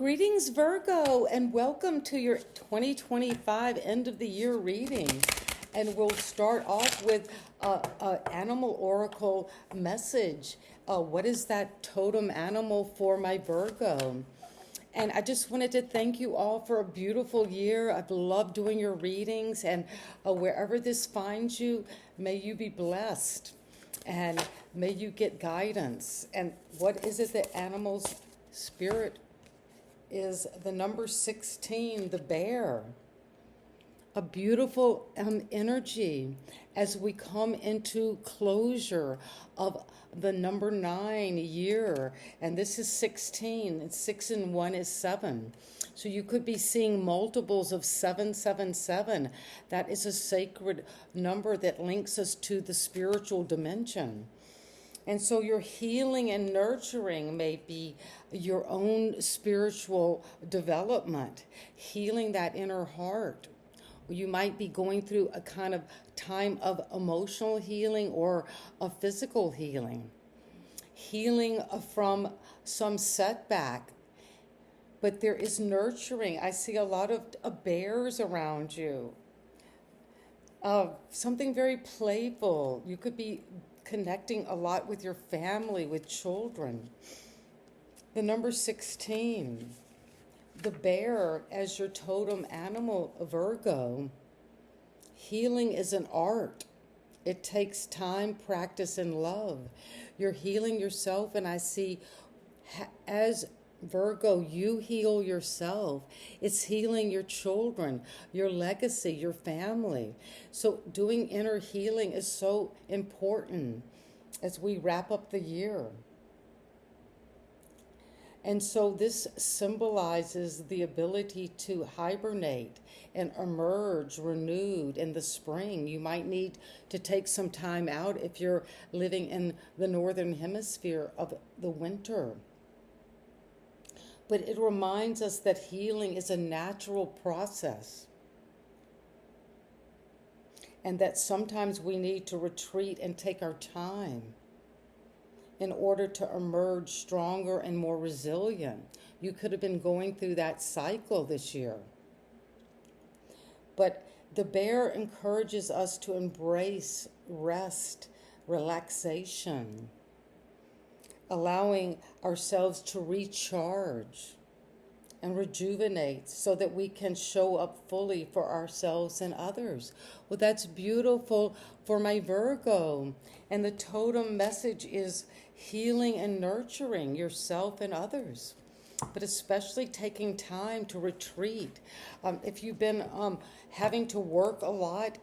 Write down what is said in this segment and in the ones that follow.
Greetings, Virgo, and welcome to your 2025 end of the year reading. And we'll start off with an animal oracle message. What is that totem animal for my Virgo? And I just wanted to thank you all for a beautiful year. I've loved doing your readings, and wherever this finds you, may you be blessed and may you get guidance. And what is it that animals' spirit is? The number 16, the bear. A beautiful energy as we come into closure of the number 9 year. And this is 16, and 6 and 1 is 7. So you could be seeing multiples of 777. That is a sacred number that links us to the spiritual dimension. And so your healing and nurturing may be your own spiritual development, healing that inner heart. You might be going through a kind of time of emotional healing or a physical healing, healing from some setback. But there is nurturing. I see a lot of bears around you. Something very playful. You could be connecting a lot with your family, with children. The number 16, the bear as your totem animal, Virgo. Healing is an art. It takes time, practice, and love. You're healing yourself, and I see as Virgo, you heal yourself. It's healing your children, your legacy, your family. So doing inner healing is so important as we wrap up the year. And so this symbolizes the ability to hibernate and emerge renewed in the spring. You might need to take some time out if you're living in the northern hemisphere of the winter. But it reminds us that healing is a natural process, and that sometimes we need to retreat and take our time in order to emerge stronger and more resilient. You could have been going through that cycle this year. But the bear encourages us to embrace rest, relaxation, allowing ourselves to recharge and rejuvenate so that we can show up fully for ourselves and others. Well, that's beautiful for my Virgo. And the totem message is healing and nurturing yourself and others, but especially taking time to retreat. If you've been having to work a lot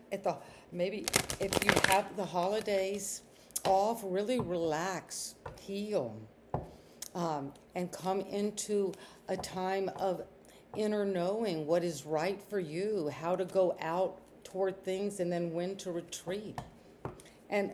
maybe if you have the holidays off, really relax, heal, and come into a time of inner knowing what is right for you, how to go out toward things, and then when to retreat. And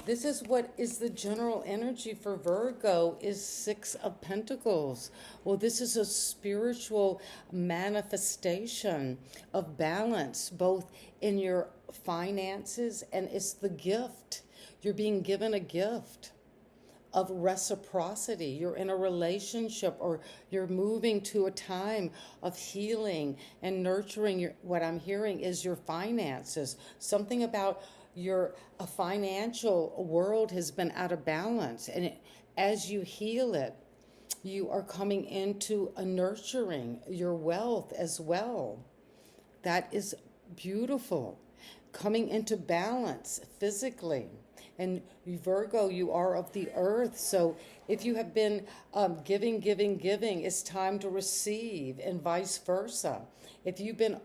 this is what is the general energy for Virgo is 6 of Pentacles. Well, this is a spiritual manifestation of balance, both in your finances, and it's the gift. You're being given a gift of reciprocity. You're in a relationship, or you're moving to a time of healing and nurturing. What I'm hearing is your finances. Something about your financial world has been out of balance. And as you heal it, you are coming into a nurturing your wealth as well. That is beautiful. Coming into balance physically. And Virgo, you are of the earth. So if you have been giving, it's time to receive, and vice versa. If you've been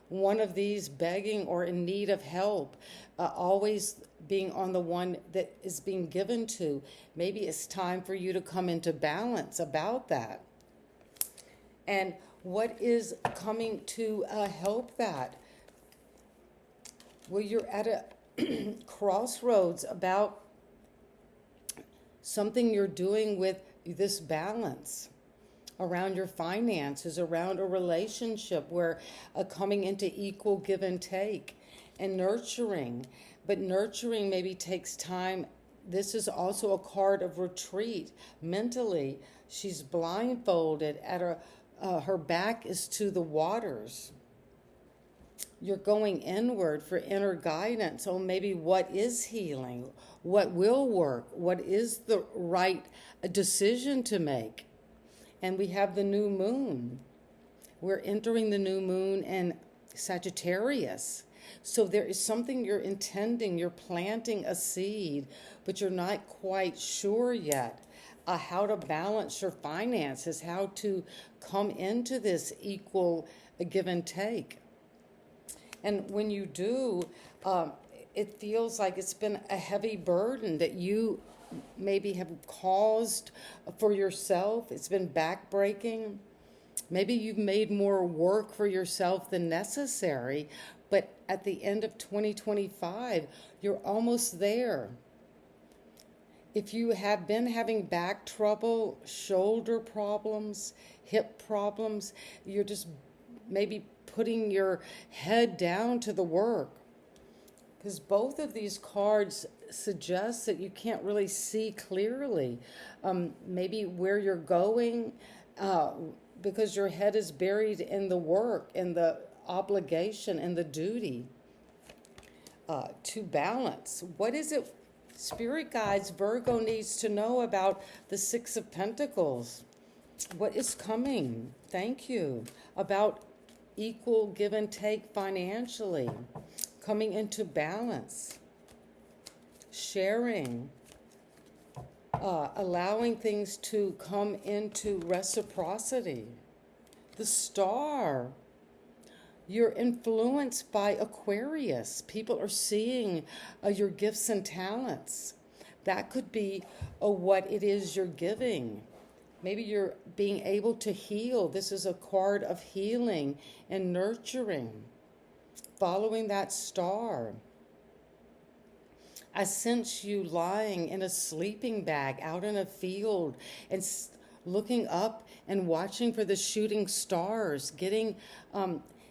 one of these begging or in need of help, always being on the one that is being given to, maybe it's time for you to come into balance about that. And what is coming to help that? Well, you're at a crossroads about something you're doing with this balance around your finances, around a relationship where coming into equal give and take and nurturing. But nurturing maybe takes time this is also a card of retreat. Mentally, she's blindfolded at her back is to the waters. You're going inward for inner guidance on maybe what is healing, what will work, what is the right decision to make. And we have the new moon. We're entering the new moon in Sagittarius. So there is something you're intending, you're planting a seed, but you're not quite sure yet how to balance your finances, how to come into this equal give and take. And when you do, it feels like it's been a heavy burden that you maybe have caused for yourself. It's been backbreaking. Maybe you've made more work for yourself than necessary, but at the end of 2025, you're almost there. If you have been having back trouble, shoulder problems, hip problems, you're just maybe putting your head down to the work. Because both of these cards suggest that you can't really see clearly maybe where you're going because your head is buried in the work, in the obligation, and the duty to balance. What is it, Spirit Guides, Virgo needs to know about the Six of Pentacles? What is coming? Thank you. About equal give and take financially, coming into balance, sharing, allowing things to come into reciprocity. The Star, you're influenced by Aquarius. People are seeing your gifts and talents. That could be what it is you're giving. Maybe you're being able to heal. This is a card of healing and nurturing, following that star. I sense you lying in a sleeping bag out in a field and looking up and watching for the shooting stars, getting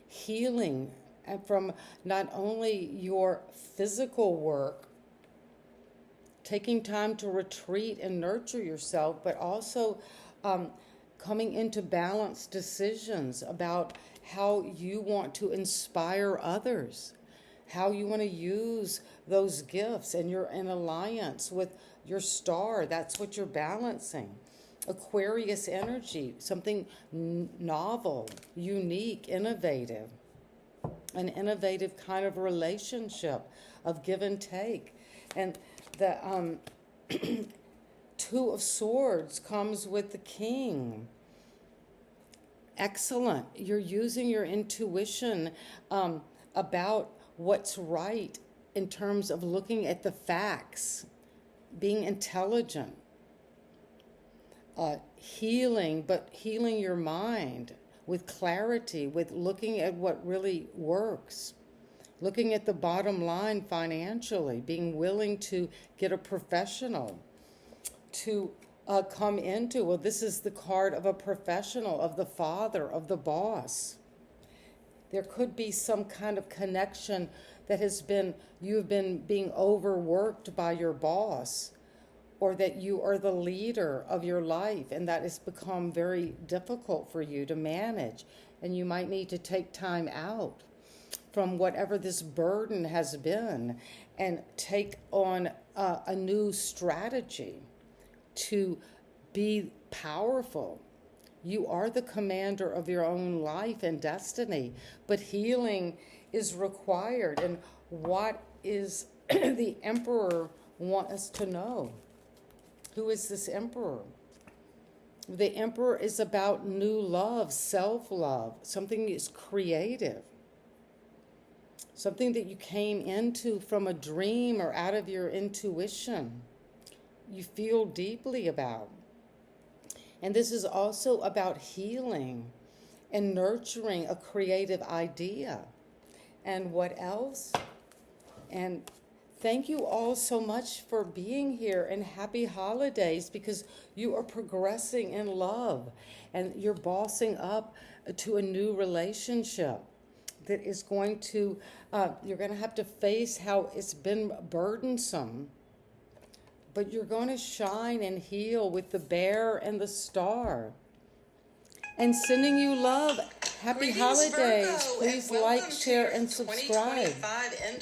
healing from not only your physical work, taking time to retreat and nurture yourself, but also coming into balanced decisions about how you want to inspire others, how you want to use those gifts, and you're in alliance with your star. That's what you're balancing. Aquarius energy, something novel, unique, innovative, an innovative kind of relationship of give and take. And the Two of Swords comes with the King. Excellent. You're using your intuition about what's right in terms of looking at the facts, being intelligent, healing, but healing your mind with clarity, with looking at what really works. Looking at the bottom line financially, being willing to get a professional to come into. Well, this is the card of a professional, of the father, of the boss. There could be some kind of connection that you've been being overworked by your boss, or that you are the leader of your life, and that has become very difficult for you to manage, and you might need to take time out from whatever this burden has been and take on a new strategy to be powerful. You are the commander of your own life and destiny, but healing is required. And what is the Emperor want us to know? Who is this Emperor? The Emperor is about new love, self-love, something that's creative. Something that you came into from a dream or out of your intuition. You feel deeply about. And this is also about healing and nurturing a creative idea. And what else? And thank you all so much for being here, and happy holidays, because you are progressing in love and you're bossing up to a new relationship that is going to, you're going to have to face how it's been burdensome but you're going to shine and heal with the bear and the star. And sending you love. Happy Greetings, holidays. Virgo, Please and like, welcome to share, your and subscribe. 2025 end